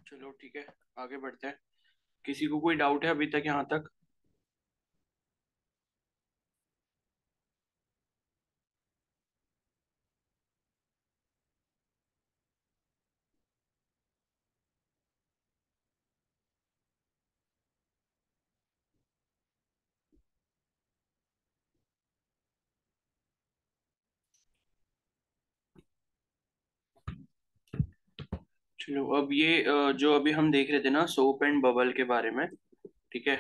चलो ठीक है, आगे बढ़ते हैं। किसी को कोई डाउट है अभी तक यहाँ तक? चलो अब ये जो अभी हम देख रहे थे ना सोप एंड बबल के बारे में, ठीक है?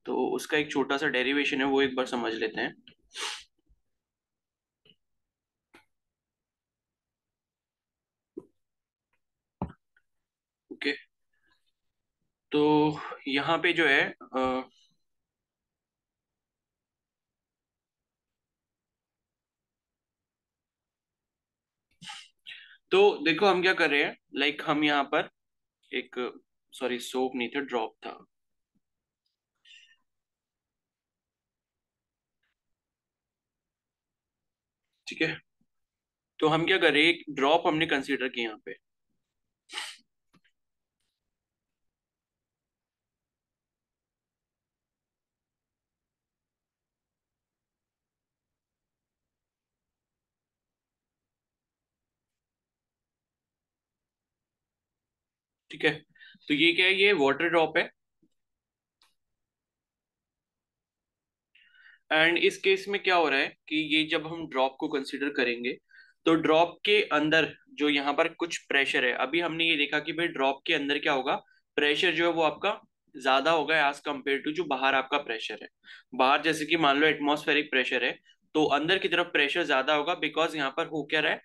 तो उसका एक छोटा सा डेरिवेशन है, वो एक बार समझ लेते हैं। ओके। तो यहाँ पे जो है तो देखो हम क्या कर रहे हैं, लाइक हम यहाँ पर एक, सॉरी सोप नहीं था, ड्रॉप था। ठीक है, तो हम क्या कर रहे हैं, एक ड्रॉप हमने कंसीडर किया यहाँ पे। ठीक है, तो ये क्या है, ये वाटर ड्रॉप है। एंड इस केस में क्या हो रहा है कि ये जब हम ड्रॉप को कंसीडर करेंगे, तो ड्रॉप के अंदर जो यहाँ पर कुछ प्रेशर है, अभी हमने ये देखा कि भाई ड्रॉप के अंदर क्या होगा, प्रेशर जो है वो आपका ज्यादा होगा एज कम्पेयर टू जो बाहर आपका प्रेशर है। बाहर जैसे कि मान लो एटमॉस्फेरिक प्रेशर है, तो अंदर की तरफ प्रेशर ज्यादा होगा, बिकॉज यहाँ पर हो क्या रहा है,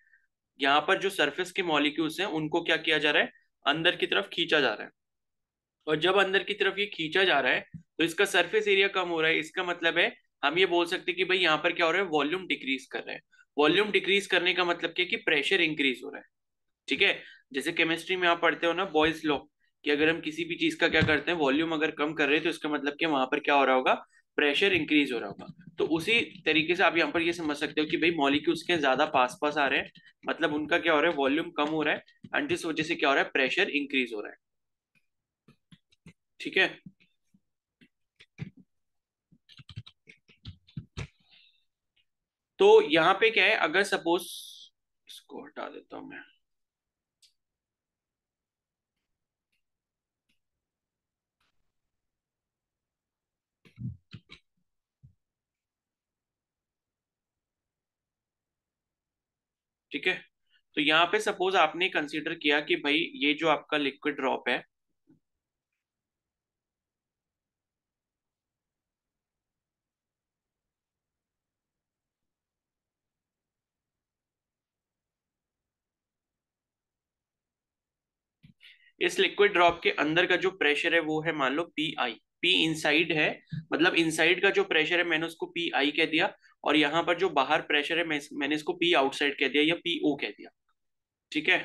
यहाँ पर जो सरफेस के मॉलिक्यूल्स हैं उनको क्या किया जा रहा है, अंदर की तरफ खींचा जा रहा है। और जब अंदर की तरफ ये खींचा जा रहा है, तो इसका सरफेस एरिया कम हो रहा है। इसका मतलब है हम ये बोल सकते हैं कि भाई यहाँ पर क्या हो रहा है, वॉल्यूम डिक्रीज कर रहा है। वॉल्यूम डिक्रीज करने का मतलब क्या है कि प्रेशर इंक्रीज हो रहा है। ठीक है, जैसे केमिस्ट्री में आप पढ़ते हो ना बॉयज लॉ, कि अगर हम किसी भी चीज का क्या करते हैं, वॉल्यूम अगर कम कर रहे हैं तो इसका मतलब कि वहां पर क्या हो रहा होगा, प्रेशर इंक्रीज हो रहा होगा। तो उसी तरीके से आप यहाँ पर ये समझ सकते हो कि भाई मॉलिक्यूल्स के ज्यादा पास पास आ रहे हैं, मतलब उनका क्या हो रहा है, वॉल्यूम कम हो रहा है, एंड जिस वजह से क्या हो रहा है, प्रेशर इंक्रीज हो रहा है। ठीक है, तो यहाँ पे क्या है, अगर सपोज, इसको हटा देता हूं मैं। ठीक है, तो यहाँ पे सपोज आपने कंसीडर किया कि भाई ये जो आपका लिक्विड ड्रॉप है, इस लिक्विड ड्रॉप के अंदर का जो प्रेशर है वो है मान लो पी आई। पी इनसाइड है, मतलब इनसाइड का जो प्रेशर है मैंने उसको पी आई कह दिया, और यहाँ पर जो बाहर प्रेशर है मैंने इसको पी आउटसाइड कह दिया या पी ओ कह दिया। ठीक है,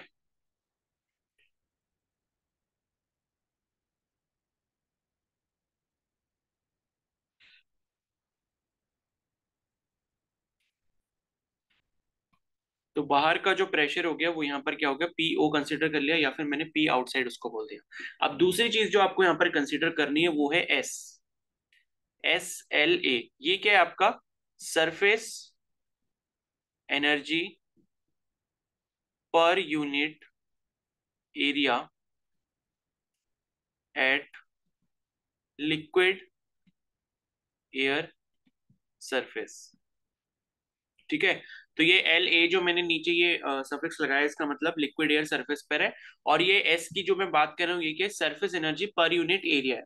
तो बाहर का जो प्रेशर हो गया वो यहाँ पर क्या हो गया, पी ओ कंसिडर कर लिया, या फिर मैंने पी आउटसाइड उसको बोल दिया। अब दूसरी चीज जो आपको यहाँ पर कंसिडर करनी है वो है एस। एस एल ए, ये क्या है आपका, surface energy per unit area at liquid air surface. ठीक है, तो ये एल ए जो मैंने नीचे ये सफिक्स लगाया, इसका मतलब लिक्विड एयर सरफेस पर है। और ये एस की जो मैं बात कर रहा हूँ, ये क्या, surface energy per unit area है।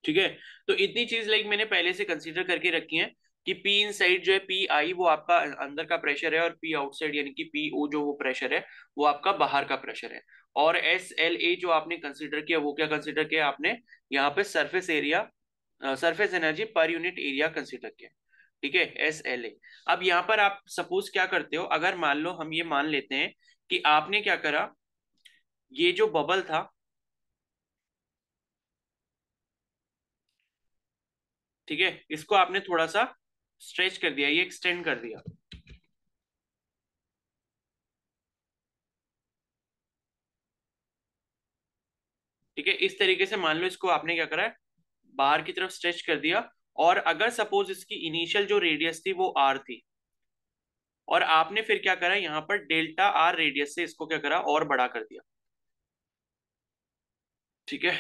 ठीक है, तो इतनी चीज लाइक मैंने पहले से कंसीडर करके रखी है कि पी इन साइड जो है पी आई वो आपका अंदर का प्रेशर है, और पी आउटसाइड यानी कि पी ओ जो वो प्रेशर है वो आपका बाहर का प्रेशर है। और एस एल ए जो आपने कंसीडर किया वो क्या कंसीडर किया आपने, यहाँ पे surface area, surface energy per unit area consider किया। ठीक है, एस एल ए। अब यहाँ पर आप सपोज क्या करते हो, अगर मान लो हम ये मान लेते हैं कि आपने क्या करा, ये जो बबल था, ठीक है, इसको आपने थोड़ा सा स्ट्रेच कर दिया, ये एक्सटेंड कर दिया। ठीक है, इस तरीके से मान लो इसको आपने क्या करा है, बाहर की तरफ स्ट्रेच कर दिया। और अगर सपोज इसकी इनिशियल जो रेडियस थी वो आर थी, और आपने फिर क्या करा, यहाँ पर डेल्टा आर रेडियस से इसको क्या करा, और बड़ा कर दिया। ठीक है,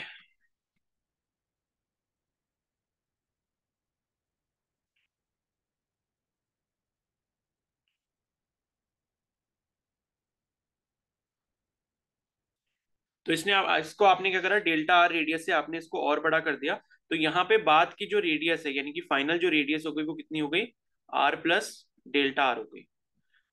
तो इसने इसको आपने क्या करा, डेल्टा आर रेडियस से आपने इसको और बड़ा कर दिया। तो यहाँ पे बाद की जो रेडियस है, यानी कि फाइनल जो रेडियस हो गई वो कितनी हो गई, आर प्लस डेल्टा आर हो गई।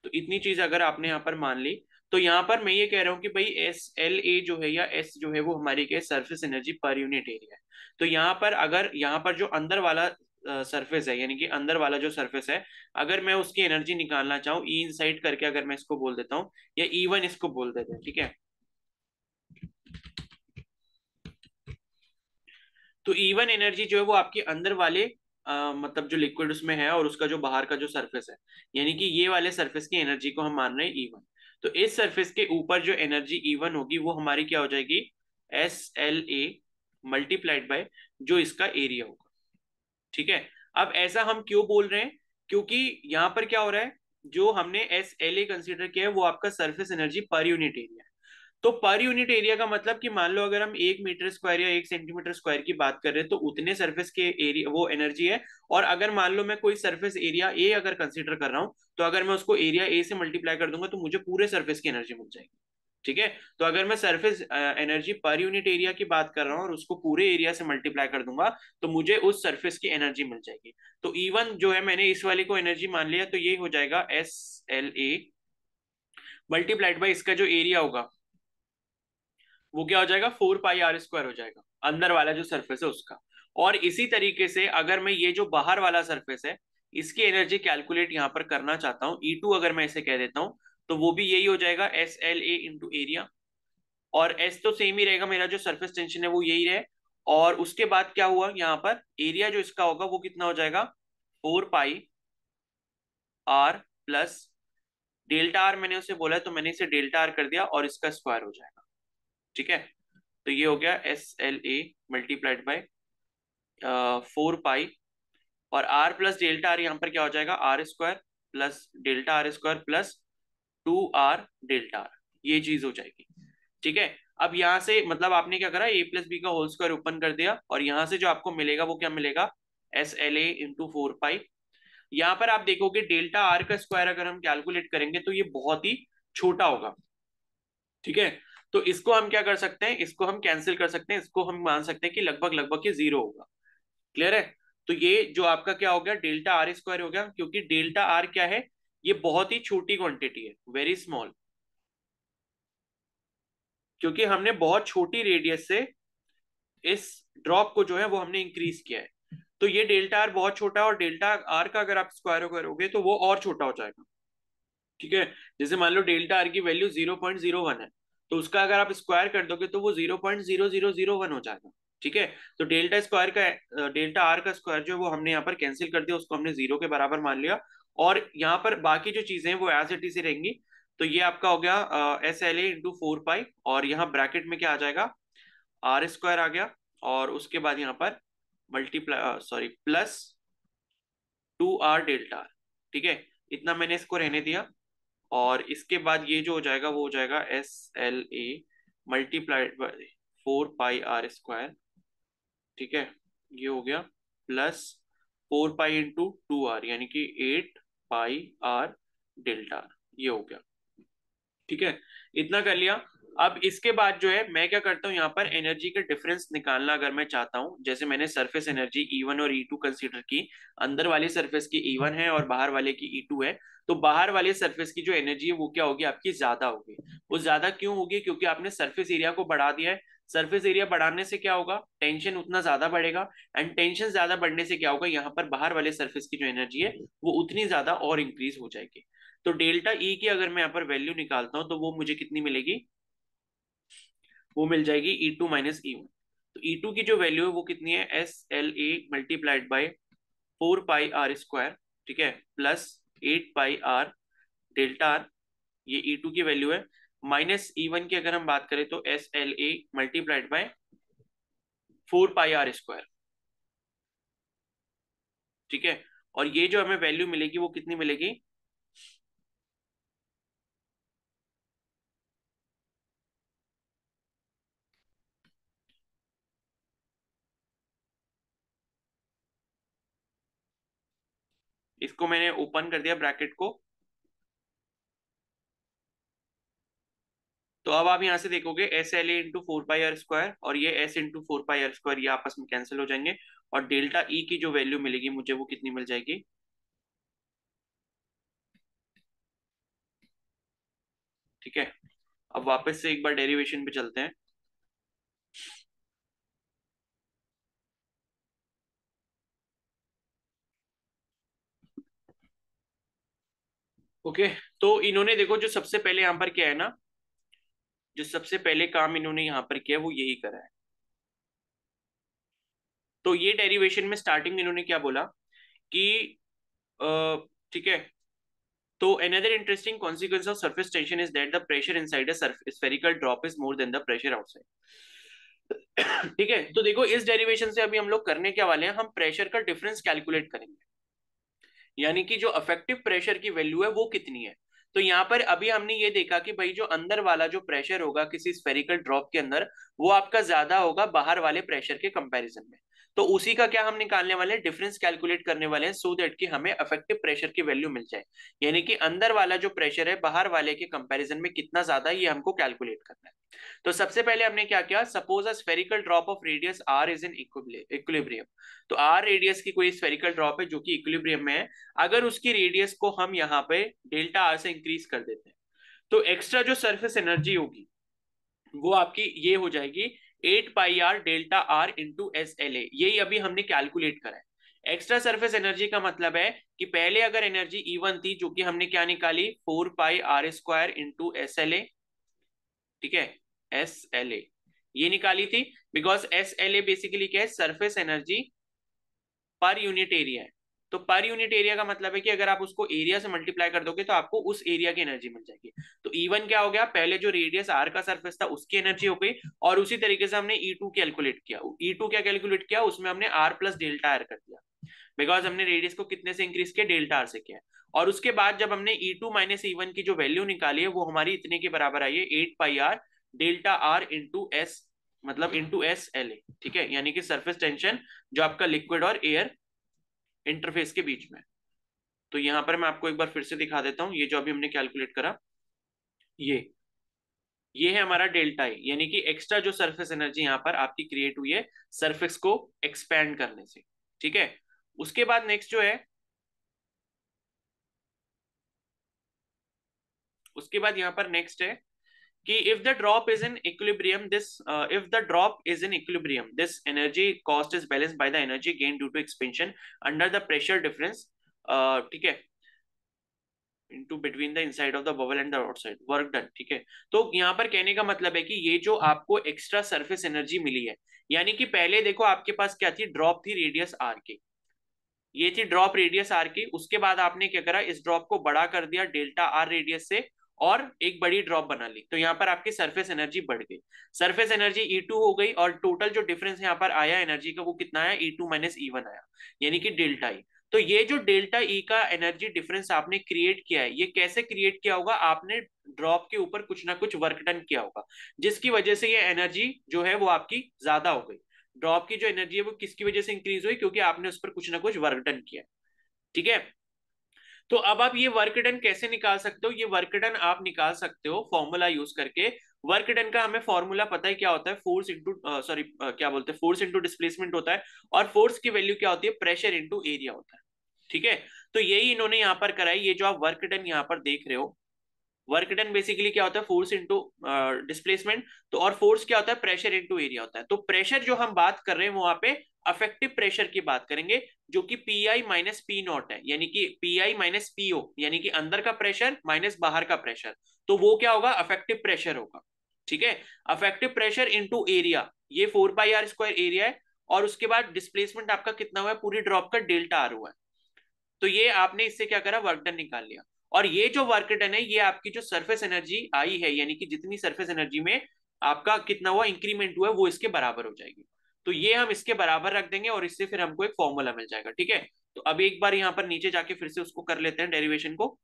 तो इतनी चीज अगर आपने यहाँ पर मान ली, तो यहाँ पर मैं ये कह रहा हूँ कि भाई एस एल ए जो है या एस जो है वो हमारी क्या surface energy per unit area है। तो यहाँ पर अगर यहाँ पर जो अंदर वाला सरफेस है, यानी कि अंदर वाला जो सरफेस है, अगर मैं उसकी एनर्जी निकालना चाहूँ ई इनसाइड करके, अगर मैं इसको बोल देता हूँ, या ई वन इसको बोल देते हैं, ठीक है। तो इवन एनर्जी जो है वो आपके अंदर वाले मतलब जो लिक्विड उसमें है और उसका जो बाहर का जो सरफेस है, यानी कि ये वाले सरफेस की एनर्जी को हम मान रहे हैं इवन। तो इस सरफेस के ऊपर जो एनर्जी इवन होगी वो हमारी क्या हो जाएगी, S L A multiplied by जो इसका एरिया होगा। ठीक है, अब ऐसा हम क्यों बोल रहे हैं, क्योंकि यहाँ पर क्या हो रहा है, जो हमने एस एल ए कंसिडर किया है वो आपका surface energy per unit area है। तो पर यूनिट एरिया का मतलब कि मान लो अगर हम 1 मीटर स्क्वायर या 1 सेंटीमीटर स्क्वायर की बात कर रहे हैं तो उतने सरफेस के एरिया वो एनर्जी है। और अगर मान लो मैं कोई सरफेस एरिया ए अगर कंसीडर कर रहा हूँ, तो अगर मैं उसको एरिया ए से मल्टीप्लाई कर दूंगा तो मुझे पूरे सरफेस की एनर्जी मिल जाएगी। ठीक है, तो अगर मैं surface energy per unit area की बात कर रहा हूँ और उसको पूरे एरिया से मल्टीप्लाई कर दूंगा, तो मुझे उस सरफेस की एनर्जी मिल जाएगी। तो इवन जो है मैंने इस वाले को एनर्जी मान लिया, तो ये हो जाएगा S L A multiplied by इसका जो एरिया होगा वो क्या हो जाएगा, 4 पाई आर स्क्वायर हो जाएगा, अंदर वाला जो सरफेस है उसका। और इसी तरीके से अगर मैं ये जो बाहर वाला सरफेस है इसकी एनर्जी कैलकुलेट यहाँ पर करना चाहता हूँ, ई टू अगर मैं इसे कह देता हूँ, तो वो भी यही हो जाएगा S L A into area. और एस तो सेम ही रहेगा, मेरा जो सरफेस टेंशन है वो यही रहे। और उसके बाद क्या हुआ, यहाँ पर एरिया जो इसका होगा वो कितना हो जाएगा, 4 pi are plus delta are, मैंने उसे बोला है तो मैंने इसे डेल्टा आर कर दिया और इसका स्क्वायर हो जाएगा। ठीक है, तो ये हो गया S L A multiplied by 4 पाई, और आर प्लस डेल्टा आर यहाँ पर क्या हो जाएगा, r square plus delta r square plus 2 r delta r, ये चीज हो जाएगी। ठीक है, अब यहाँ से मतलब आपने क्या करा, ए प्लस बी का होल स्क्वायर ओपन कर दिया, और यहाँ से जो आपको मिलेगा वो क्या मिलेगा, एस एल ए इंटू 4 पाई। यहाँ पर आप देखोगे डेल्टा आर का स्क्वायर अगर हम कैलकुलेट करेंगे तो ये बहुत ही छोटा होगा। ठीक है, तो इसको हम क्या कर सकते हैं, इसको हम कैंसिल कर सकते हैं, इसको हम मान सकते हैं कि लगभग लगभग ये जीरो होगा। क्लियर है, तो ये जो आपका क्या हो गया, डेल्टा आर स्क्वायर हो गया, क्योंकि डेल्टा आर क्या है, ये बहुत ही छोटी क्वांटिटी है, वेरी स्मॉल। क्योंकि हमने बहुत छोटी रेडियस से इस ड्रॉप को जो है वो हमने इंक्रीज किया है। तो ये डेल्टा आर बहुत छोटा है, और डेल्टा आर का अगर आप स्क्वायर करोगे तो वो और छोटा हो जाएगा। ठीक है, जैसे मान लो डेल्टा आर की वैल्यू 0.01 है, तो उसका अगर आप स्क्वायर कर दोगे तो वो 0.0001 हो जाएगा। ठीक है, तो डेल्टा स्क्वायर का डेल्टा आर का स्क्वायर जो है वो हमने यहाँ पर कैंसिल कर दिया, उसको हमने जीरो के बराबर मान लिया। और यहाँ पर बाकी जो चीजें हैं वो एज इट इज ही रहेंगी। तो ये आपका हो गया एस एल ए इंटू 4 पाई, और यहाँ ब्रैकेट में क्या आ जाएगा, आर स्क्वायर आ गया, और उसके बाद यहाँ पर multiply sorry plus 2 r delta are. ठीक है, इतना मैंने इसको रहने दिया। और इसके बाद ये जो हो जाएगा वो हो जाएगा S L A multiplied by 4 pi r square. ठीक है, ये हो गया प्लस 4 पाई इंटू 2 आर, यानी कि 8 पाई आर डेल्टा आर, ये हो गया। ठीक है, इतना कर लिया। अब इसके बाद जो है मैं क्या करता हूँ, यहाँ पर एनर्जी का डिफरेंस निकालना अगर मैं चाहता हूँ, जैसे मैंने सरफेस एनर्जी E1 और E2 कंसीडर की, अंदर वाले सरफेस की E1 है और बाहर वाले की E2 है। तो बाहर वाले सरफेस की जो एनर्जी है वो क्या होगी, आपकी ज्यादा होगी। वो ज्यादा क्यों होगी, क्योंकि आपने सरफेस एरिया को बढ़ा दिया है। सरफेस एरिया बढ़ाने से क्या होगा, टेंशन उतना ज्यादा बढ़ेगा। एंड टेंशन ज्यादा बढ़ने से क्या होगा, यहाँ पर बाहर वाले सरफेस की जो एनर्जी है वो उतनी ज्यादा और इंक्रीज हो जाएगी। तो डेल्टा ई की अगर मैं यहाँ पर वैल्यू निकालता हूँ तो वो मुझे कितनी मिलेगी, वो मिल जाएगी E2 - E1। तो E2 की जो वैल्यू है वो कितनी है, S L A multiplied by 4 pi r square. ठीक है, plus 8 pi r delta r, ये E2 की वैल्यू है। माइनस E1 की अगर हम बात करें तो S L A multiplied by 4πr²। ठीक है, और ये जो हमें वैल्यू मिलेगी वो कितनी मिलेगी? इसको मैंने ओपन कर दिया ब्रैकेट को। तो अब आप यहां से देखोगे SLA × 4πr² और ये S × 4πr², ये आपस में कैंसिल हो जाएंगे, और डेल्टा ई की जो वैल्यू मिलेगी मुझे वो कितनी मिल जाएगी? ठीक है, अब वापस से एक बार डेरिवेशन पे चलते हैं। ओके, तो इन्होंने देखो जो सबसे पहले यहाँ पर क्या है ना, जो सबसे पहले काम इन्होंने यहाँ पर किया वो यही करा है। तो ये डेरिवेशन में स्टार्टिंग में इन्होंने क्या बोला कि ठीक है, तो another interesting consequence of surface tension is that the pressure inside a spherical drop is more than the pressure outside। ठीक है, तो देखो इस डेरिवेशन से अभी हम लोग करने क्या वाले हैं, हम प्रेशर का डिफरेंस कैलकुलेट करेंगे, यानी कि जो अफेक्टिव प्रेशर की वैल्यू है वो कितनी है। तो यहाँ पर अभी हमने ये देखा कि भाई जो अंदर वाला जो प्रेशर होगा किसी स्फेरिकल ड्रॉप के अंदर, वो आपका ज्यादा होगा बाहर वाले प्रेशर के कंपैरिजन में। तो उसी का क्या हम निकालने वाले हैं, डिफरेंस कैलकुलेट करने वाले हैं, सो दैट कि हमें अफेक्टिव प्रेशर की वैल्यू मिल जाए, यानी कि अंदर वाला जो प्रेशर है बाहर वाले के कंपैरिजन में कितना ज्यादा है, ये हमको कैलकुलेट करना है। तो सबसे पहले हमने क्या किया, suppose a spherical drop of radius r is in equilibrium. तो आर रेडियस की कोई स्फेरिकल ड्रॉप है जो कि इक्विलिब्रियम में है। अगर उसकी रेडियस को हम यहाँ पे डेल्टा आर से इंक्रीज कर देते हैं, तो एक्स्ट्रा जो सरफेस एनर्जी होगी वो आपकी ये हो जाएगी 8πr∆r × SLA। यही अभी हमने कैलकुलेट करा है। एक्स्ट्रा सरफेस एनर्जी का मतलब है कि पहले अगर एनर्जी E1 थी, जो कि हमने क्या निकाली, 4πr² × SLA। ठीक है, SLA ये निकाली थी, बिकॉज SLA बेसिकली क्या है, surface energy per unit area है। तो पर यूनिट एरिया का मतलब है कि अगर आप उसको एरिया से मल्टीप्लाई कर दोगे तो आपको उस एरिया की एनर्जी मिल जाएगी। तो E1 क्या हो गया, पहले जो रेडियस आर का सरफेस था उसकी एनर्जी हो गई, और उसी तरीके से हमने E2 कैलकुलेट किया। E2 क्या कैलकुलेट किया, उसमें हमने आर प्लस डेल्टा आर कर दिया, बिकॉज हमने रेडियस को कितने से इंक्रीज किया, डेल्टा आर से किया। और उसके बाद जब हमने E2 माइनस E1 की जो वैल्यू निकाली है वो हमारी इतने के बराबर आई है, 8πr∆r × S, मतलब × SLA। ठीक है, यानी कि सरफेस टेंशन जो आपका लिक्विड और एयर इंटरफेस के बीच में। तो यहां पर मैं आपको एक बार फिर से दिखा देता हूं, ये जो अभी हमने कैलकुलेट करा, ये है हमारा डेल्टा ए, यानी कि एक्स्ट्रा जो सरफेस एनर्जी यहां पर आपकी क्रिएट हुई है सरफेस को एक्सपैंड करने से। ठीक है, उसके बाद नेक्स्ट जो है, उसके बाद यहां पर नेक्स्ट है कि if the drop is in equilibrium this if the drop is in equilibrium this energy cost is balanced by the energy gain due to expansion under the pressure difference. ठीक है, into between the inside of the bubble and the outside work done. ठीक है, तो यहाँ पर कहने का मतलब है कि ये जो आपको एक्स्ट्रा सरफेस एनर्जी मिली है, यानी कि पहले देखो आपके पास क्या थी, ड्रॉप थी रेडियस आर की, ये थी ड्रॉप रेडियस आर की। उसके बाद आपने क्या करा, इस ड्रॉप को बड़ा कर दिया डेल्टा आर रेडियस से, और एक बड़ी ड्रॉप बना ली, तो यहाँ पर आपकी सरफेस एनर्जी बढ़ गई, सरफेस एनर्जी E2 हो गई, और टोटल जो डिफरेंस यहाँ पर आया एनर्जी का वो कितना आया, E2 माइनस E1 आया, यानी कि डेल्टा ई। तो ये जो डेल्टा ई का एनर्जी डिफरेंस आपने क्रिएट किया है, ये कैसे क्रिएट किया होगा, आपने ड्रॉप के ऊपर कुछ ना कुछ वर्क डन किया होगा, जिसकी वजह से ये एनर्जी जो है वो आपकी ज्यादा हो गई। ड्रॉप की जो एनर्जी है वो किसकी वजह से इंक्रीज हुई, क्योंकि आपने उस पर कुछ ना कुछ वर्क डन किया। ठीक है, तो अब आप ये वर्क डन कैसे निकाल सकते हो, ये वर्क डन आप निकाल सकते हो फॉर्मूला यूज करके। वर्क डन का हमें फॉर्मूला पता है क्या होता है, फोर्स इंटू सॉरी क्या बोलते हैं, फोर्स इंटू डिस्प्लेसमेंट होता है, और फोर्स की वैल्यू क्या होती है, प्रेशर इंटू एरिया होता है। ठीक है, तो यही इन्होंने यहाँ पर कराई, ये जो आप वर्क डन यहाँ पर देख रहे हो, वर्क डन बेसिकली क्या होता है, फोर्स इंटू डिस्प्लेसमेंट। तो और फोर्स क्या होता है, प्रेशर इंटू एरिया होता है। तो प्रेशर जो हम बात कर रहे हैं वहां पे अफेक्टिव प्रेशर की बात करेंगे, जो कि पी माइनस पी नॉट है, यानी कि पी माइनस पीओ, यानी कि अंदर का प्रेशर माइनस बाहर का प्रेशर, तो वो क्या होगा, अफेक्टिव प्रेशर होगा। ठीक है, अफेक्टिव प्रेशर इंटू एरिया, ये 4πr² एरिया है, और उसके बाद डिस्प्लेसमेंट आपका कितना हुआ है, पूरी ड्रॉप का डेल्टा आर हुआ है। तो ये आपने इससे क्या करा, वर्क डन निकाल लिया। और ये जो वर्क डन है, ये आपकी जो सरफेस एनर्जी आई है, यानी कि जितनी सरफेस एनर्जी में आपका कितना हुआ इंक्रीमेंट हुआ है, वो इसके बराबर हो जाएगी। तो ये हम इसके बराबर रख देंगे और इससे फिर हमको एक फॉर्मूला मिल जाएगा। ठीक है, तो अब एक बार यहाँ पर नीचे जाके फिर से उसको कर लेते हैं डेरिवेशन को।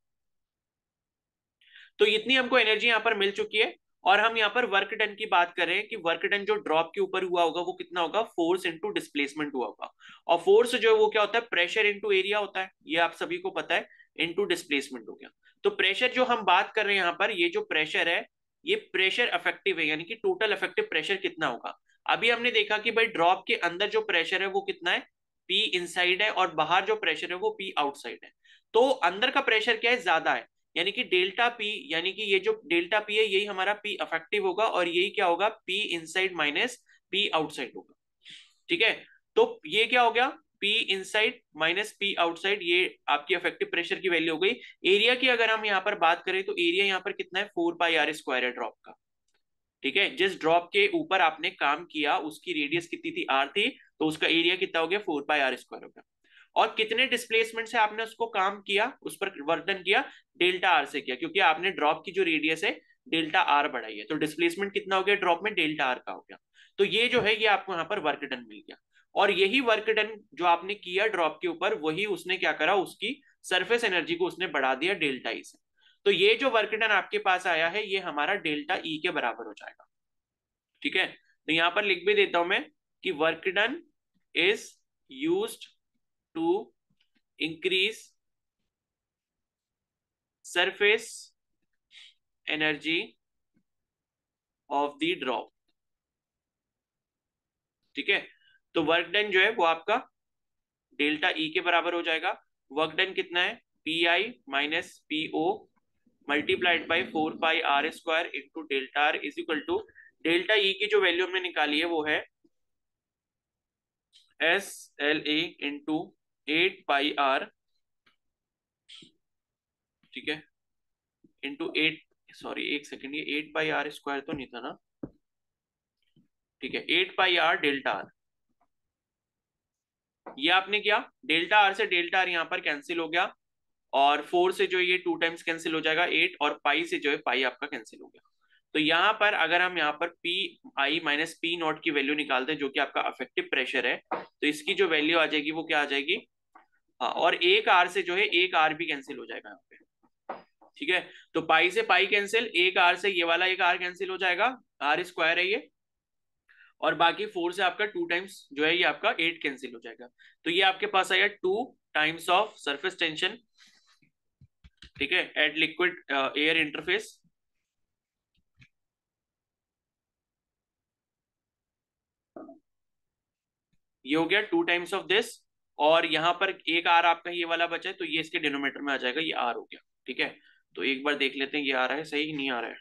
तो इतनी हमको एनर्जी यहाँ पर मिल चुकी है। और हम यहाँ पर वर्क डन की बात कर रहे हैं कि वर्क डन जो ड्रॉप के ऊपर हुआ होगा वो कितना होगा, फोर्स इंटू डिस्प्लेसमेंट हुआ होगा। और फोर्स जो है वो क्या होता है, प्रेशर इंटू एरिया होता है, ये आप सभी को पता है, इंटू डिस्प्लेसमेंट हो गया। तो प्रेशर जो हम बात कर रहे हैं यहाँ पर, ये जो प्रेशर है ये प्रेशर इफेक्टिव है, यानी कि टोटल इफेक्टिव प्रेशर कितना होगा। अभी हमने देखा कि भाई ड्रॉप के अंदर जो प्रेशर है वो कितना है, पी इनसाइड है, और बाहर जो प्रेशर है वो पी आउटसाइड है। तो अंदर का प्रेशर क्या है, ज्यादा है, यानी कि डेल्टा पी, यानी कि ये जो डेल्टा पी है यही हमारा पी अफेक्टिव होगा, और यही क्या होगा, P inside minus P outside होगा। ठीक है, तो ये क्या हो गया, P inside minus P outside, ये आपकी इफेक्टिव प्रेशर की वैल्यू हो गई। एरिया की अगर हम यहाँ पर बात करें तो एरिया यहाँ पर कितना है, 4 पाई आर स्क्वायर है ड्रॉप का। ठीक है, जिस ड्रॉप के ऊपर आपने काम किया उसकी रेडियस कितनी थी, आर थी, तो उसका एरिया कितना हो गया, 4 पाई आर स्क्वायर हो गया। और कितने डिस्प्लेसमेंट से आपने उसको काम किया, उस पर वर्क किया, डेल्टा आर से किया, क्योंकि आपने ड्रॉप की जो रेडियस है डेल्टा आर बढ़ाई है, तो डिस्प्लेसमेंट कितना हो गया ड्रॉप में, डेल्टा आर का हो गया। तो ये जो है ये आपको यहाँ पर वर्क डन मिल गया। और यही वर्क डन जो आपने किया ड्रॉप के ऊपर, वही उसने क्या करा, उसकी सरफेस एनर्जी को उसने बढ़ा दिया डेल्टा ई से। तो ये जो वर्क डन आपके पास आया है ये हमारा डेल्टा ई के बराबर हो जाएगा। ठीक है, तो यहां पर लिख भी देता हूं मैं कि work done is used to increase surface energy of the drop. ठीक है, तो वर्क डन जो है वो आपका डेल्टा ई के बराबर हो जाएगा। वर्क डन कितना है, P I minus P O multiplied by 4 pi r square into delta r is equal to, delta E की जो वैल्यू हमने निकाली है वो है S L A into 8 pi r. ठीक है, इंटू 8, सॉरी एक सेकेंड, ये 8 पाई आर स्क्वायर तो नहीं था ना। ठीक है, 8 पाई आर डेल्टा आर, ये आपने किया, डेल्टा आर से डेल्टा आर यहाँ पर कैंसिल हो गया, और 4 से जो ये 2 टाइम्स कैंसिल हो जाएगा 8, और पाई से जो है पाई आपका कैंसिल हो गया। तो यहाँ पर अगर हम यहाँ पर P I minus P not की वैल्यू निकालते हैं जो कि आपका अफेक्टिव प्रेशर है, तो इसकी जो वैल्यू आ जाएगी वो क्या आ जाएगी, हाँ, और एक आर से जो है एक आर भी कैंसिल हो जाएगा यहाँ पे। ठीक है, तो पाई से पाई कैंसिल, एक आर से ये वाला एक आर कैंसिल हो जाएगा, आर स्क्वायर है ये, और बाकी 4 से आपका 2 टाइम्स जो है ये आपका 8 कैंसिल हो जाएगा। तो ये आपके पास आया 2 टाइम्स ऑफ सरफेस टेंशन। ठीक है, एट लिक्विड एयर इंटरफेस, ये हो गया 2 टाइम्स ऑफ दिस। और यहाँ पर एक आर आपका ये वाला बचा है, तो ये इसके डिनोमिनेटर में आ जाएगा, ये आर हो गया। ठीक है, तो एक बार देख लेते हैं ये आ रहा है सही, नहीं आ रहा है।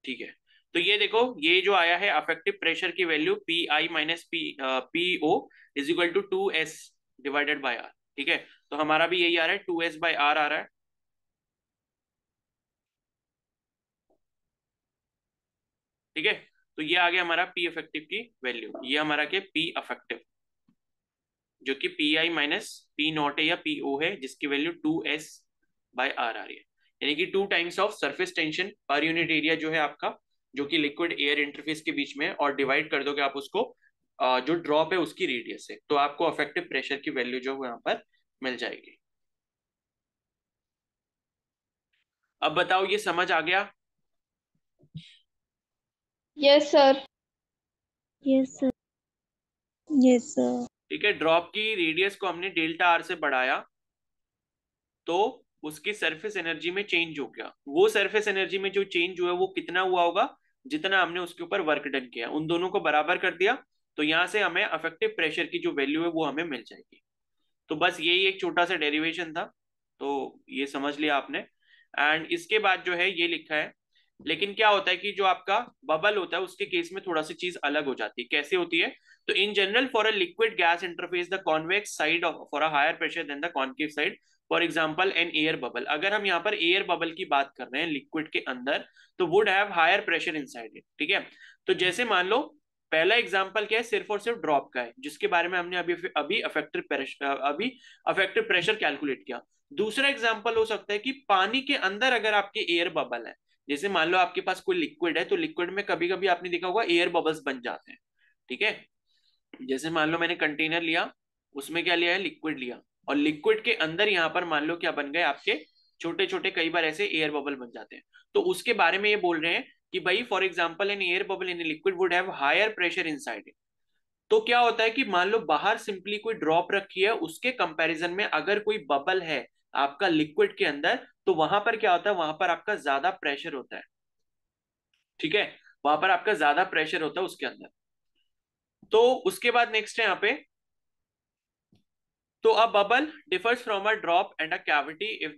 ठीक है, तो ये देखो ये जो आया है अफेक्टिव प्रेशर की value P I minus P P O is equal to 2s divided by r. ठीक है, तो हमारा भी यही आ रहा है, 2s बाय आर आ रहा है। ठीक है, तो ये आ गया हमारा पी इफेक्टिव की वैल्यू, ये हमारा क्या, पी इफेक्टिव, जो कि P I minus P not है या पी ओ है, जिसकी वैल्यू 2s बाय आर आ रही है, यानी कि 2 times of surface tension per unit area जो है आपका, जो कि लिक्विड एयर इंटरफेस के बीच में है, और डिवाइड कर दोगे आप उसको जो ड्रॉप है उसकी रेडियस से, तो आपको अफेक्टिव प्रेशर की वैल्यू जो है यहाँ पर मिल जाएगी। अब बताओ ये समझ आ गया। Yes sir. Yes sir. Yes sir. ठीक है, ड्रॉप की रेडियस को हमने डेल्टा आर से बढ़ाया, तो उसकी सरफेस एनर्जी में चेंज हो गया, वो सरफेस एनर्जी में जो चेंज हुआ वो कितना हुआ होगा, जितना हमने उसके ऊपर वर्क डन किया, उन दोनों को बराबर कर दिया, तो यहां से हमें अफेक्टिव प्रेशर की जो वैल्यू है वो हमें मिल जाएगी। तो बस यही एक छोटा सा डेरिवेशन था, तो ये समझ लिया आपने। एंड इसके बाद जो है ये लिखा है, लेकिन क्या होता है कि जो आपका बबल होता है उसके केस में थोड़ा सी चीज अलग हो जाती है, कैसे होती है, तो in general for a liquid gas interface the convex side for a higher pressure than the concave side, for example an air bubble, अगर हम यहाँ पर एयर बबल की बात कर रहे हैं लिक्विड के अंदर, तो would have higher pressure inside it. ठीक है, तो जैसे मान लो पहला एग्जांपल क्या है, सिर्फ और सिर्फ ड्रॉप का है, जिसके बारे में हमने अभी अभी अफेक्टिव प्रेशर कैलकुलेट किया। दूसरा एग्जाम्पल हो सकता है कि पानी के अंदर अगर आपके एयर बबल है, जैसे मान लो आपके पास कोई लिक्विड है, तो लिक्विड में कभी कभी आपने देखा होगा एयर बबल्स बन जाते हैं। ठीक है, जैसे मान लो मैंने कंटेनर लिया, उसमें क्या लिया है, लिक्विड लिया, और लिक्विड के अंदर यहाँ पर मान लो क्या बन गए आपके छोटे छोटे कई बार ऐसे एयर बबल बन जाते हैं। तो उसके बारे में ये बोल रहे हैं कि भाई for example an air bubble in liquid would have higher pressure inside it. तो क्या होता है कि मान लो बाहर सिंपली कोई ड्रॉप रखी है, उसके कंपैरिजन में अगर कोई बबल है आपका लिक्विड के अंदर, तो वहां पर क्या होता है, वहां पर आपका ज्यादा प्रेशर होता है। ठीक है, वहां पर आपका ज्यादा प्रेशर होता है उसके अंदर। तो उसके बाद नेक्स्ट है यहाँ पे, तो a bubble differs from a drop and a cavity if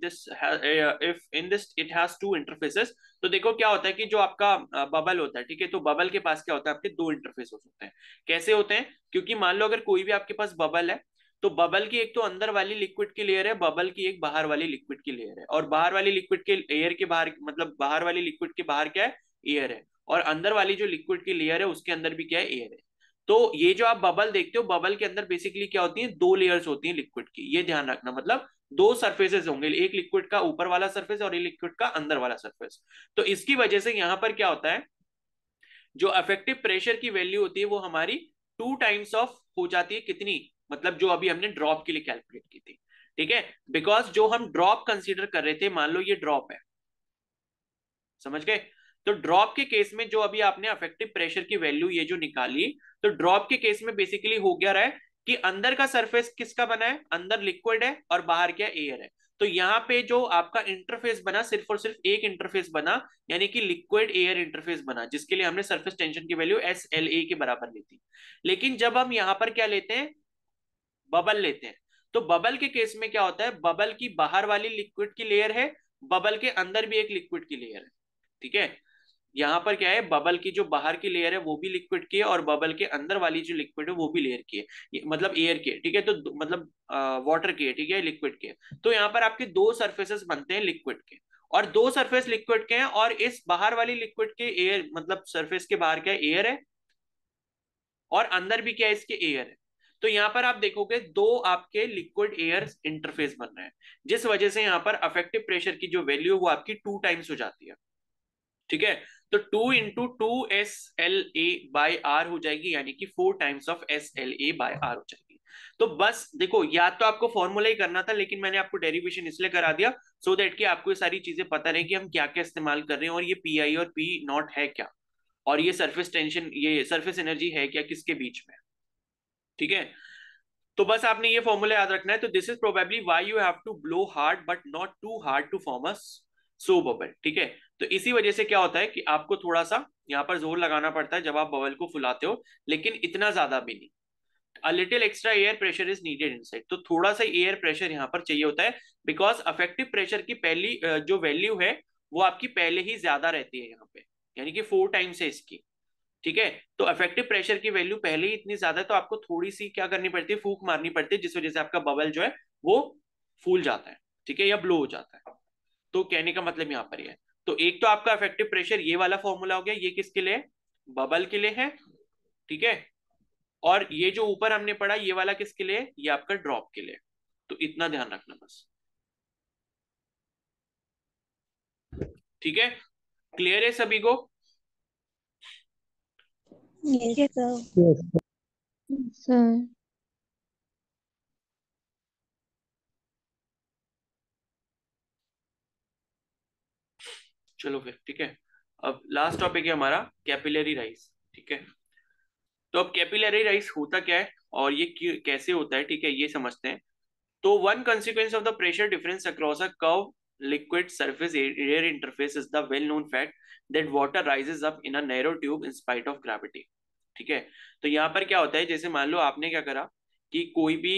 in this it has two interfaces। तो देखो क्या होता है कि जो आपका बबल होता है, ठीक है, तो बबल के पास क्या होता है, आपके दो इंटरफेस हो सकते हैं। कैसे होते हैं, क्योंकि मान लो अगर कोई भी आपके पास बबल है, तो बबल की एक तो अंदर वाली लिक्विड की लेयर है, बबल की एक बाहर वाली लिक्विड की लेयर है, और बाहर वाली लिक्विड के एयर के बाहर, मतलब बाहर वाली लिक्विड के बाहर क्या है, एयर है, और अंदर वाली जो लिक्विड की लेयर है उसके अंदर भी क्या है, एयर है। तो ये जो आप बबल देखते हो, बबल के अंदर बेसिकली क्या होती है, दो लेयर्स होती हैं लिक्विड की, ये ध्यान रखना, मतलब दो सरफेसेस होंगे, एक लिक्विड का ऊपर वाला सरफेस और एक लिक्विड का अंदर वाला सरफेस। तो इसकी वजह से यहां पर क्या होता है, जो अफेक्टिव प्रेशर की वैल्यू होती है वो हमारी 2 टाइम्स ऑफ हो जाती है, कितनी, मतलब जो अभी हमने ड्रॉप के लिए कैलकुलेट की थी। ठीक है, बिकॉज जो हम ड्रॉप कंसीडर कर रहे थे, मान लो ये ड्रॉप है, समझ गए। तो ड्रॉप के केस में जो अभी आपने अफेक्टिव प्रेशर की वैल्यू ये जो निकाली, तो ड्रॉप के केस में बेसिकली हो गया रहा है कि अंदर का सरफेस किसका बना है, अंदर लिक्विड है और बाहर क्या, एयर है। तो यहाँ पे जो आपका इंटरफेस बना, सिर्फ और सिर्फ एक इंटरफेस बना, यानी कि लिक्विड एयर इंटरफेस बना, जिसके लिए हमने सरफेस टेंशन की वैल्यू SLA के बराबर ली थी। लेकिन जब हम यहाँ पर क्या लेते हैं, बबल लेते हैं, तो बबल के केस में क्या होता है, बबल की बाहर वाली लिक्विड की लेयर है, बबल के अंदर भी एक लिक्विड की लेयर है। ठीक है, यहाँ पर क्या है, बबल की जो बाहर की लेयर है वो भी लिक्विड की है, और बबल के अंदर वाली जो लिक्विड है वो भी लेयर की है, मतलब एयर की है। ठीक है, तो मतलब वाटर की है, ठीक है, लिक्विड की है। तो यहाँ पर आपके दो सरफेसेस बनते हैं लिक्विड के, और दो सरफेस लिक्विड के हैं, और इस बाहर वाली लिक्विड के एयर, मतलब सरफेस के बाहर क्या है, एयर है, और अंदर भी क्या है, इसके एयर है। तो यहाँ पर आप देखोगे दो आपके लिक्विड एयर इंटरफेस बन रहे हैं, जिस वजह से यहाँ पर अफेक्टिव प्रेशर की जो वैल्यू वो आपकी 2 टाइम्स हो जाती है। ठीक है, तो 2 × 2 SLA/R हो जाएगी, यानी कि 4 टाइम्स ऑफ SLA/R हो जाएगी। तो बस देखो, याद तो आपको फॉर्मूला ही करना था, लेकिन मैंने आपको डेरिवेशन इसलिए करा दिया सो दैट कि आपको ये सारी चीजें पता रहे कि हम क्या क्या इस्तेमाल कर रहे हैं, और ये PI और P0 है क्या, और ये सरफेस टेंशन, ये सरफेस एनर्जी है क्या, किसके बीच में। ठीक है, तो बस आपने ये फॉर्मूला याद रखना है। तो this is probably why you have to blow hard but not too hard to form a soap bubble. ठीक है, तो इसी वजह से क्या होता है कि आपको थोड़ा सा यहाँ पर जोर लगाना पड़ता है जब आप बबल को फुलाते हो, लेकिन इतना ज्यादा भी नहीं। A little extra air pressure is needed inside, तो थोड़ा सा एयर प्रेशर यहाँ पर चाहिए होता है, बिकॉज अफेक्टिव प्रेशर की पहली जो वैल्यू है वो आपकी पहले ही ज्यादा रहती है यहाँ पे, यानी कि 4 टाइम्स है इसकी। ठीक है, तो इफेक्टिव प्रेशर की वैल्यू पहले ही इतनी ज्यादा है, तो आपको थोड़ी सी क्या करनी पड़ती है, फूंक मारनी पड़ती है, जिस वजह से आपका बबल जो है वो फूल जाता है। ठीक है, या ब्लो हो जाता है। तो कहने का मतलब यहाँ पर ये है। तो एक तो आपका इफेक्टिव प्रेशर ये वाला फॉर्मूला हो गया, ये किसके लिए, बबल के लिए है। ठीक है, और ये जो ऊपर हमने पढ़ा ये वाला किसके लिए, ये आपका ड्रॉप के लिए। तो इतना ध्यान रखना बस। ठीक है, क्लियर है सभी को। Yes, sir. Yes, Sir. चलो फिर, ठीक है, अब लास्ट टॉपिक है हमारा कैपिलरी राइज। ठीक है, तो अब कैपिलरी राइज होता क्या है और ये कैसे होता है, ठीक है, ये समझते हैं। तो one consequence of the pressure difference across a curved liquid surface air interface is the well known fact that water rises up in a narrow tube in spite of gravity। ठीक है, तो यहाँ पर क्या होता है, जैसे मान लो आपने क्या करा कि कोई भी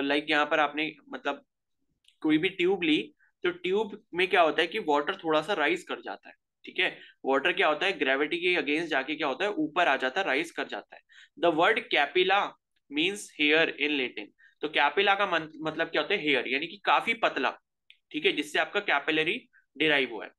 लाइक यहाँ पर आपने मतलब कोई भी ट्यूब ली, तो ट्यूब में क्या होता है कि वाटर थोड़ा सा राइज कर जाता है। ठीक है, वाटर क्या होता है, ग्रेविटी के अगेंस्ट जाके क्या होता है, ऊपर आ जाता है, राइज कर जाता है। The word capilla means hair in Latin. तो कैपिला का मतलब क्या होता है, हेयर, यानी कि काफी पतला। ठीक है, जिससे आपका कैपिलरी डिराइव हुआ है।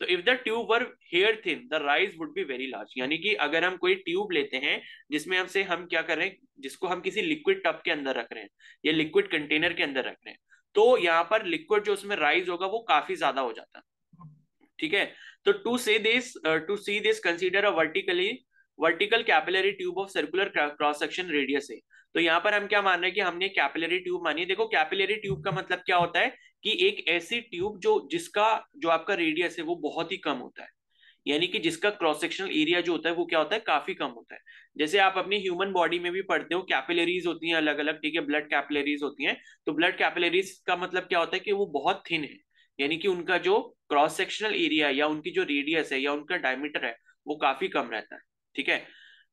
तो if the tube were hair thin the rise would be very large, यानी कि अगर हम कोई ट्यूब लेते हैं जिसमें हमसे हम क्या कर रहे हैं, जिसको हम किसी लिक्विड टब के अंदर रख रहे हैं या लिक्विड कंटेनर के अंदर रख रहे हैं, तो यहाँ पर लिक्विड जो उसमें राइज होगा वो काफी ज्यादा हो जाता है। ठीक है। तो to see this consider a vertical capillary tube of circular cross section radius है। तो यहाँ पर हम क्या मान रहे हैं कि हमने कैपिलरी ट्यूब मानी है। देखो कैपिलरी ट्यूब का मतलब क्या होता है कि एक ऐसी ट्यूब जो जिसका जो आपका रेडियस है वो बहुत ही कम होता है, यानी कि जिसका क्रॉस सेक्शनल एरिया जो होता है वो क्या होता है, काफी कम होता है। जैसे आप अपनी ह्यूमन बॉडी में भी पढ़ते हो, कैपिलरीज होती हैं अलग अलग, ठीक है, ब्लड कैपिलरीज होती हैं। तो ब्लड कैपिलरीज का मतलब क्या होता है कि वो बहुत थिन है, यानी कि उनका जो क्रॉस सेक्शनल एरिया या उनकी जो रेडियस है या उनका डायमीटर है वो काफी कम रहता है। ठीक है।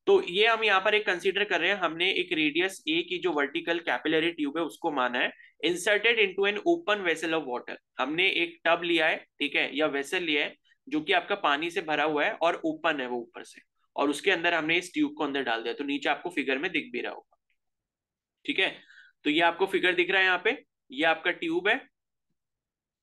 तो ये हम यहाँ पर एक कंसीडर कर रहे हैं, हमने एक रेडियस ए की जो वर्टिकल कैपिलरी ट्यूब है उसको माना है, inserted into an open vessel of water. हमने एक टब लिया है, ठीक है, या वेसल लिया है जो कि आपका पानी से भरा हुआ है और ओपन है वो ऊपर से, और उसके अंदर हमने इस ट्यूब को अंदर डाल दिया। तो नीचे आपको फिगर में दिख भी रहा होगा। ठीक है। तो ये आपको फिगर दिख रहा है यहाँ पे, ये आपका ट्यूब है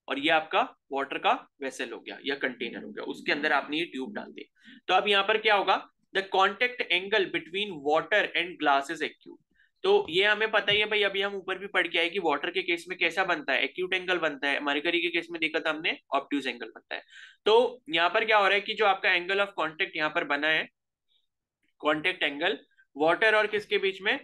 और ये आपका वाटर का वेसल हो गया या कंटेनर हो गया, उसके अंदर आपने ये ट्यूब डाल दी। तो अब यहाँ पर क्या होगा, the contact angle between water and glass is acute. तो ये हमें पता ही है भाई, अभी हम ऊपर भी पढ़ के आए कि वाटर के केस में कैसा बनता है, एक्यूट एंगल बनता है। मरकरी के केस में देखा था हमने, ऑब्ट्यूज एंगल बनता है। तो यहाँ पर क्या हो रहा है कि जो आपका एंगल ऑफ कॉन्टेक्ट यहाँ पर बना है, कॉन्टेक्ट एंगल वाटर और किसके बीच में,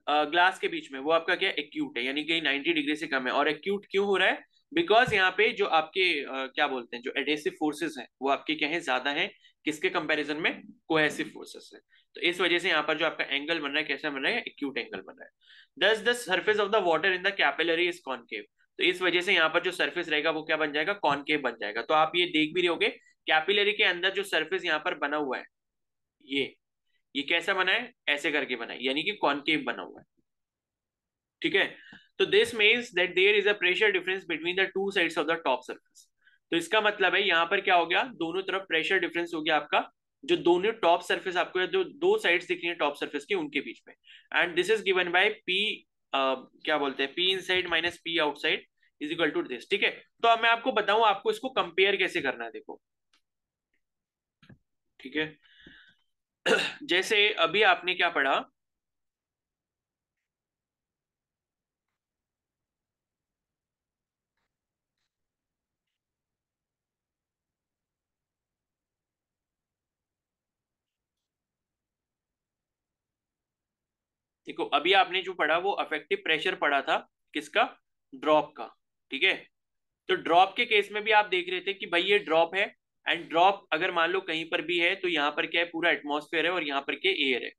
ग्लास के बीच में, वो आपका क्या एक्यूट है, यानी कि 90 डिग्री से कम है। और एक्यूट क्यों हो रहा है, बिकॉज यहाँ पे जो आपके क्या बोलते हैं, जो एडेसिव फोर्सेस हैं वो आपके क्या है, ज्यादा है किसके कंपैरिजन में, कोहेसिव फोर्सेस है। तो इस वजह से यहाँ पर जो आपका एंगल बन रहा है कैसा बन रहा है, एक्यूट एंगल बन रहा है। दस the surface of the water in the capillary is concave. तो इस वजह से यहाँ पर जो सरफेस रहेगा वो क्या बन जाएगा, कॉनकेव बन जाएगा। तो आप ये देख भी रहे होगे कैपिलरी के अंदर जो सरफेस यहाँ पर बना हुआ है, ये कैसा बना है, ऐसे करके बना है, यानी कि कॉनकेव बना हुआ है। ठीक है। तो this means that there is a pressure difference between the two sides of the top surface. तो इसका मतलब है यहाँ पर क्या हो गया, दोनों तरफ प्रेशर डिफरेंस हो गया आपका, जो दोनों टॉप सरफेस आपको जो दो साइड्स दिख रही है टॉप सरफेस की उनके बीच में। And this is given by P, क्या बोलते हैं, P inside minus P outside is equal to this. ठीक है। तो अब मैं आपको बताऊं आपको इसको कंपेयर कैसे करना है, देखो। ठीक है। जैसे अभी आपने क्या पढ़ा, देखो अभी आपने जो पढ़ा वो अफेक्टिव प्रेशर पढ़ा था, किसका, ड्रॉप का। ठीक है। तो ड्रॉप के केस में भी आप देख रहे थे कि भाई ये ड्रॉप है, एंड ड्रॉप अगर मान लो कहीं पर भी है तो यहाँ पर क्या है, पूरा एटमॉस्फेयर है और यहाँ पर क्या एयर है।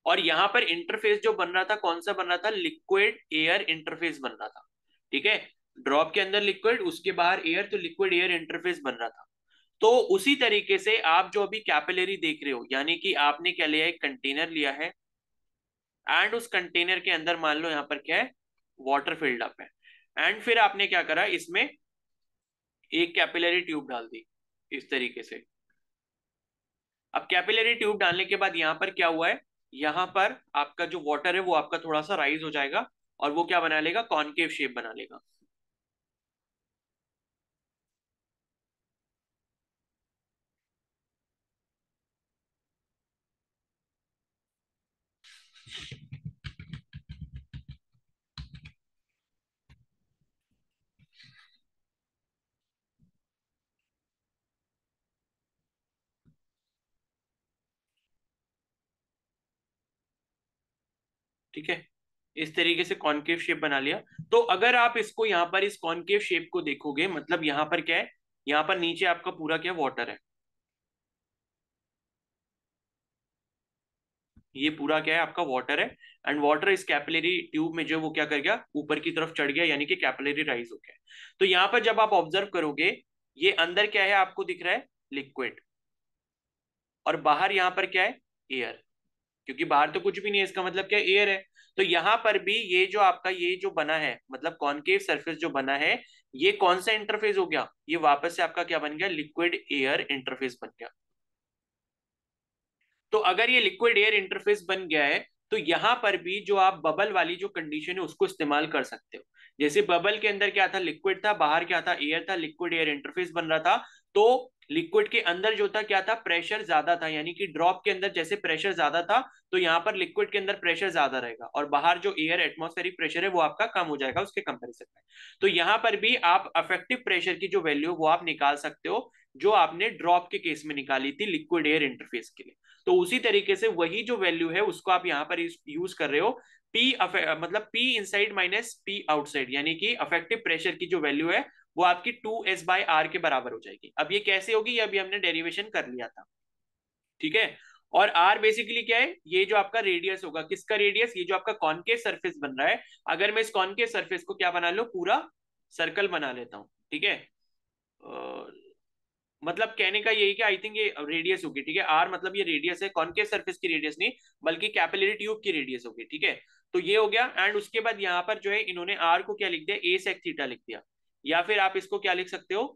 और यहाँ पर इंटरफेस जो बन रहा था कौन सा बन रहा था, लिक्विड एयर इंटरफेस बन रहा था। ठीक है। ड्रॉप के अंदर लिक्विड, उसके बाहर एयर, तो लिक्विड एयर इंटरफेस बन रहा था। तो उसी तरीके से आप जो अभी कैपिलरी देख रहे हो, यानी कि आपने क्या लिया है, एक कंटेनर लिया है, एंड उस कंटेनर के अंदर मान लो यहाँ पर क्या है, वाटर फिल्ड अप है, एंड फिर आपने क्या करा, इसमें एक कैपिलरी ट्यूब डाल दी इस तरीके से। अब कैपिलरी ट्यूब डालने के बाद यहाँ पर क्या हुआ है, यहाँ पर आपका जो वाटर है वो आपका थोड़ा सा राइज हो जाएगा और वो क्या बना लेगा, कॉनकेव शेप बना लेगा। ठीक है। इस तरीके से कॉनकेव शेप बना लिया। तो अगर आप इसको यहाँ पर इस कॉनकेव शेप को देखोगे, मतलब यहाँ पर क्या है, यहाँ पर नीचे आपका पूरा क्या वाटर है, ये पूरा क्या है आपका वाटर है, एंड वाटर इस कैपिलरी ट्यूब में जो वो क्या कर गया, ऊपर की तरफ चढ़ गया, यानी कि कैपिलरी राइज हो गया। तो यहाँ पर जब आप ऑब्जर्व करोगे, ये अंदर क्या है आपको दिख रहा है, लिक्विड, और बाहर यहाँ पर क्या है, एयर। क्योंकि बाहर तो कुछ भी नहीं है, इसका मतलब क्या, एयर है। तो यहाँ पर भी ये जो आपका ये जो बना है, मतलब कॉनकेव सरफेस जो बना है, ये कौन सा इंटरफेस हो गया, ये वापस से आपका क्या बन गया, लिक्विड एयर इंटरफेस बन गया। तो अगर ये लिक्विड एयर इंटरफेस बन गया है, तो यहां पर भी जो आप बबल वाली जो कंडीशन है उसको इस्तेमाल कर सकते हो। जैसे बबल के अंदर क्या था, लिक्विड था, बाहर क्या था, एयर था, लिक्विड एयर इंटरफेस बन रहा था। तो लिक्विड के अंदर जो था क्या था, प्रेशर ज्यादा था, यानी कि ड्रॉप के अंदर जैसे प्रेशर ज्यादा था, तो यहाँ पर लिक्विड के अंदर प्रेशर ज्यादा रहेगा, और बाहर जो एयर एटमॉस्फेरिक प्रेशर है वो आपका कम हो जाएगा उसके कंपेरिजन में। तो यहाँ पर भी आप अफेक्टिव प्रेशर की जो वैल्यू वो आप निकाल सकते हो, जो आपने ड्रॉप के केस में निकाली थी लिक्विड एयर इंटरफेस के लिए। तो उसी तरीके से वही जो वैल्यू है उसको आप यहाँ पर यूज कर रहे हो, पी मतलब P inside minus P outside, यानी कि अफेक्टिव प्रेशर की जो वैल्यू है वो आपकी 2s/r के बराबर हो जाएगी। अब ये कैसे होगी, ये अभी हमने डेरिवेशन कर लिया था, ठीक है। और आर बेसिकली क्या है, ये जो आपका रेडियस होगा, किसका रेडियस, ये जो आपका कॉनकेव सरफेस बन रहा है, अगर मैं इस कॉनकेव सरफेस को क्या बना लो, पूरा सर्कल बना लेता हूँ, ठीक है। मतलब कहने का यही कि आई थिंक ये रेडियस होगी, ठीक है, आर मतलब ये रेडियस है, कॉनकेव सरफेस की रेडियस नहीं, बल्कि कैपिलरी ट्यूब की रेडियस होगी, ठीक है। तो ये हो गया, एंड उसके बाद यहाँ पर जो है इन्होंने आर को क्या लिख दिया, ए सेक थीटा लिख दिया, या फिर आप इसको क्या लिख सकते हो,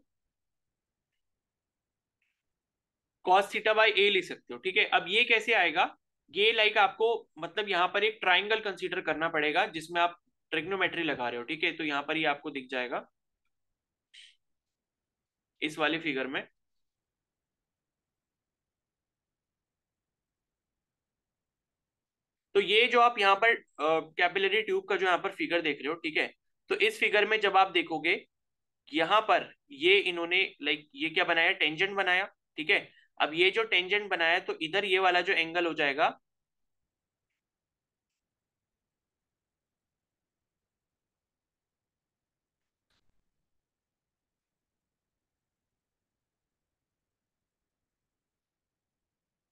कॉस थीटा बाई ए लिख सकते हो, ठीक है। अब ये कैसे आएगा, ये लाइक आपको मतलब यहाँ पर एक ट्राइंगल कंसीडर करना पड़ेगा जिसमें आप ट्रिग्नोमेट्री लगा रहे हो, ठीक है। तो यहाँ पर ये आपको दिख जाएगा इस वाले फिगर में। तो ये जो आप यहाँ पर कैपिलरी ट्यूब का जो यहाँ पर फिगर देख रहे हो, ठीक है, तो इस फिगर में जब आप देखोगे, यहाँ पर ये इन्होंने लाइक ये क्या बनाया, टेंजेंट बनाया, ठीक है। अब ये जो टेंजेंट बनाया तो इधर ये वाला जो एंगल हो जाएगा,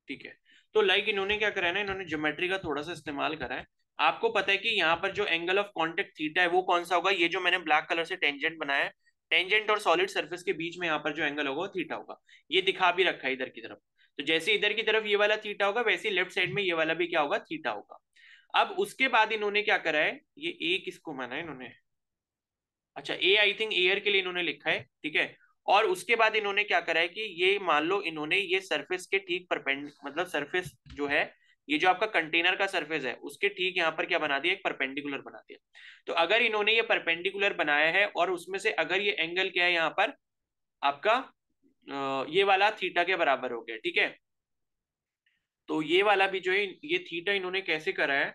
ठीक है। तो लाइक इन्होंने क्या करा है ना, इन्होंने ज्योमेट्री का थोड़ा सा इस्तेमाल करा है। आपको पता है कि यहाँ पर जो एंगल ऑफ कांटेक्ट थीटा है वो कौन सा होगा, ये जो मैंने ब्लैक कलर से टेंजेंट बनाया है, टेंजेंट और सॉलिड सरफेस के बीच में यहाँ पर जो एंगल होगा वो थीटा होगा। ये दिखा भी रखा है इधर की तरफ। तो जैसे इधर की तरफ ये वाला थीटा होगा, वैसे लेफ्ट साइड में ये वाला भी क्या होगा, थीटा होगा। अब उसके बाद इन्होंने क्या करा है, ये ए किसको माना है इन्होंने, अच्छा ए आई थिंक एयर के लिए इन्होंने लिखा है, ठीक है। और उसके बाद इन्होंने क्या करा है कि ये मान लो इन्होंने ये सरफेस के ठीक परपेंड मतलब सरफेस जो है, ये जो आपका कंटेनर का सरफेस है उसके ठीक यहाँ पर क्या बना दिया, एक परपेंडिकुलर बना दिया। तो अगर इन्होंने ये परपेंडिकुलर बनाया है और उसमें से अगर ये एंगल क्या है यहाँ पर आपका ये वाला थीटा के बराबर हो गया, ठीक है। तो ये वाला भी जो है, ये थीटा इन्होंने कैसे करा है,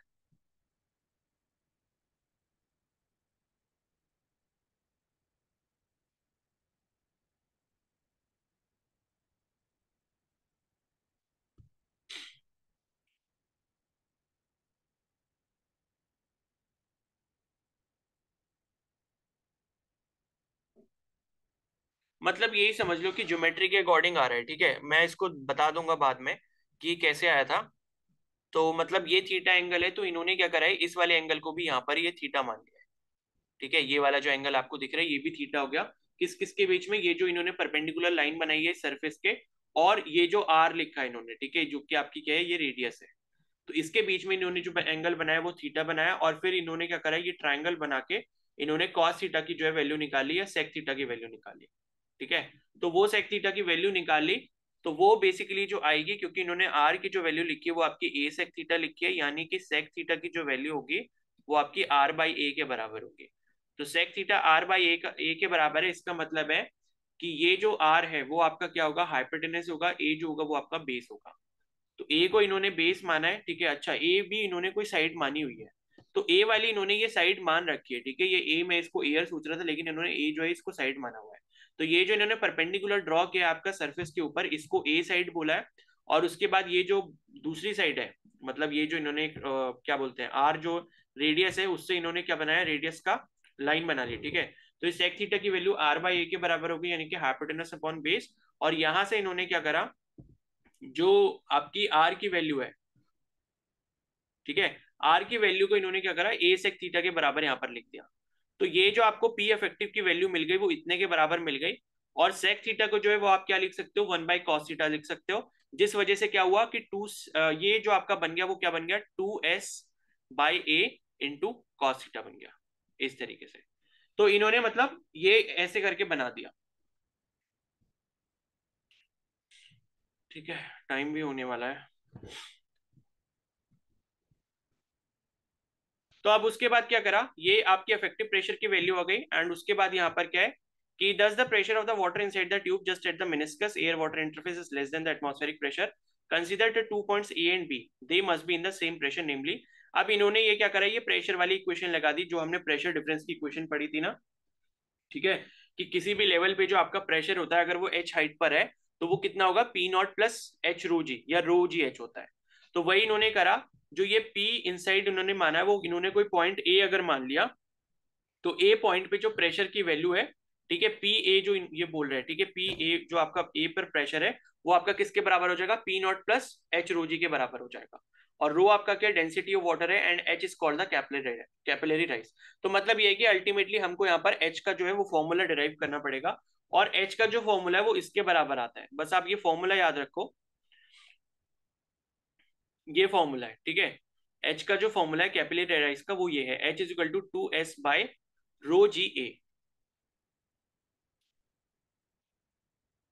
मतलब यही समझ लो कि ज्योमेट्री के अकॉर्डिंग आ रहा है, ठीक है। मैं इसको बता दूंगा बाद में कि कैसे आया था। तो मतलब ये थीटा एंगल है, तो इन्होंने क्या करा है, इस वाले एंगल को भी यहाँ पर ये थीटा मान लिया है, ठीक है। ये वाला जो एंगल आपको दिख रहा है ये भी थीटा हो गया। किस किस के बीच में, ये जो इन्होंने परपेंडिकुलर लाइन बनाई है सरफेस के, और ये जो आर लिखा है इन्होंने, ठीक है, जो कि आपकी क्या है, ये रेडियस है। तो इसके बीच में इन्होंने जो एंगल बनाया वो थीटा बनाया, और फिर इन्होंने क्या करा, ये ट्राइंगल बना के इन्होंने कॉस थीटा की जो है वैल्यू निकाली या सेक थीटा की वैल्यू निकाली, ठीक है। तो वो सेक थीटा की वैल्यू निकाली, तो वो बेसिकली जो आएगी, क्योंकि इन्होंने आर की जो वैल्यू लिखी है वो आपकी ए सेक थीटा लिखी है, यानी कि सेक थीटा की जो वैल्यू होगी वो आपकी आर बाई ए के बराबर होगी। तो सेक थीटा आर बाई ए के बराबर है, इसका मतलब है कि ये जो आर है वो आपका क्या होगा, हाइपोटेनस होगा, ए जो होगा वो आपका बेस होगा। तो ए को इन्होंने बेस माना है, ठीक है। अच्छा, ए भी इन्होंने कोई साइड मानी हुई है, तो ए वाली इन्होंने ये साइड मान रखी है, ठीक है। ये ए मैं इसको एयर सोच रहा था, लेकिन इन्होंने ए जो है इसको साइड माना हुआ है। तो ये जो इन्होंने परपेंडिकुलर ड्रॉ किया आपका सरफेस के ऊपर, इसको ए साइड बोला है। और उसके बाद ये जो दूसरी साइड है, मतलब ये जो इन्होंने क्या बोलते हैं, आर जो रेडियस है उससे इन्होंने क्या बनाया, रेडियस का लाइन बना ली, ठीक है। तो इस सेक थीटा की वैल्यू आर बाई ए के बराबर होगी, यानी कि हाइपोटेनस अपॉन बेस। और यहां से इन्होंने क्या करा, जो आपकी आर की वैल्यू है, ठीक है, आर की वैल्यू को इन्होंने क्या करा, ए सेक थीटा के बराबर यहां पर लिख दिया। तो ये जो आपको पी इफेक्टिव की वैल्यू मिल गई वो इतने के बराबर मिल गई। और सेक थीटा को जो है वो आप क्या लिख सकते हो, 1/cos थीटा लिख सकते हो। जिस वजह से क्या हुआ कि ये जो आपका बन गया वो क्या बन गया, 2s/a इंटू कॉस थीटा बन गया, इस तरीके से। तो इन्होंने मतलब ये ऐसे करके बना दिया, ठीक है। टाइम भी होने वाला है। तो अब उसके बाद क्या करा, ये आपकी इफेक्टिव प्रेशर की वैल्यू आ गई। एंड उसके बाद यहाँ पर क्या है कि does the pressure of the water inside the tube just at the meniscus air water interface is less than the atmospheric pressure, consider the 2 points A and B, they must be in the same pressure namely। अब इन्होंने ये क्या करा, ये pressure वाली equation लगा दी जो हमने प्रेशर डिफरेंस की इक्वेशन पढ़ी थी ना, ठीक है, कि किसी भी लेवल पे जो आपका प्रेशर होता है अगर वो एच हाइट पर है तो वो कितना होगा, पी नॉट प्लस एच रो जी या रो जी एच होता है। तो वही इन्होंने करा, जो ये पी इनसाइड इन्होंने माना है वो इन्होंने कोई पॉइंट ए अगर मान लिया, तो ए पॉइंट पे जो प्रेशर की वैल्यू है, ठीक है, पी ए जो ये बोल रहे हैं, ठीक है, पी ए जो आपका ए पर प्रेशर है वो आपका किसके बराबर हो जाएगा, पी नॉट प्लस एच रो जी के बराबर हो जाएगा। और रो आपका क्या, डेंसिटी ऑफ वाटर है, and H is called the capillary rise. तो मतलब ये है कि अल्टीमेटली हमको यहाँ पर एच का जो है वो फॉर्मूला डिराइव करना पड़ेगा, और एच का जो फॉर्मूला है वो इसके बराबर आता है। बस आप ये फॉर्मूला याद रखो, ये फॉर्मूला है, ठीक है। एच का जो फॉर्मूला है कैपिलरी राइज का वो ये है, H is equal to 2s by rho g A,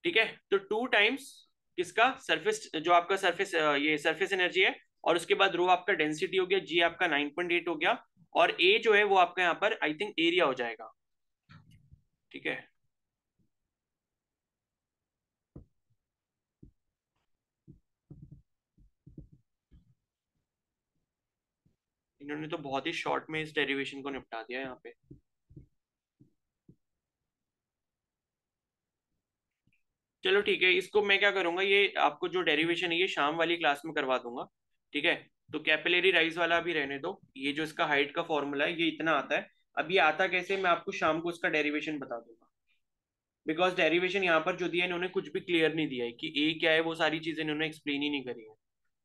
ठीक है। तो 2 टाइम्स किसका, सरफेस जो आपका सरफेस ये सरफेस एनर्जी है, और उसके बाद रो आपका डेंसिटी हो गया, जी आपका 9.8 हो गया, और ए जो है वो आपका यहाँ पर आई थिंक एरिया हो जाएगा, ठीक है। इन्होंने तो बहुत ही शॉर्ट में इस डेरिवेशन को निपटा दिया यहाँ पे। चलो ठीक है, इसको मैं क्या करूंगा, ये आपको जो डेरिवेशन है ये शाम वाली क्लास में करवा दूंगा, ठीक है। तो कैपिलरी राइज वाला भी रहने दो, ये जो इसका हाइट का फॉर्मूला है ये इतना आता है। अब ये आता कैसे, मैं आपको शाम को इसका डेरिवेशन बता दूंगा, बिकॉज डेरिवेशन यहाँ पर जो दिया है इन्होंने कुछ भी क्लियर नहीं दिया है कि ए क्या है, वो सारी चीजें इन्होंने एक्सप्लेन ही नहीं करी है,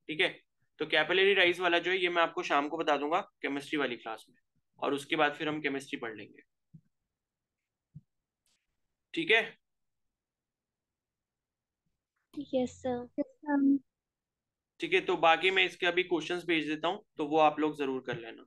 ठीक है। तो कैपिलरी राइज वाला जो है ये मैं आपको शाम को बता दूंगा केमिस्ट्री वाली क्लास में, और उसके बाद फिर हम केमिस्ट्री पढ़ लेंगे, ठीक है। Yes sir. ठीक है, तो बाकी मैं इसके अभी क्वेश्चंस भेज देता हूँ, तो वो आप लोग जरूर कर लेना।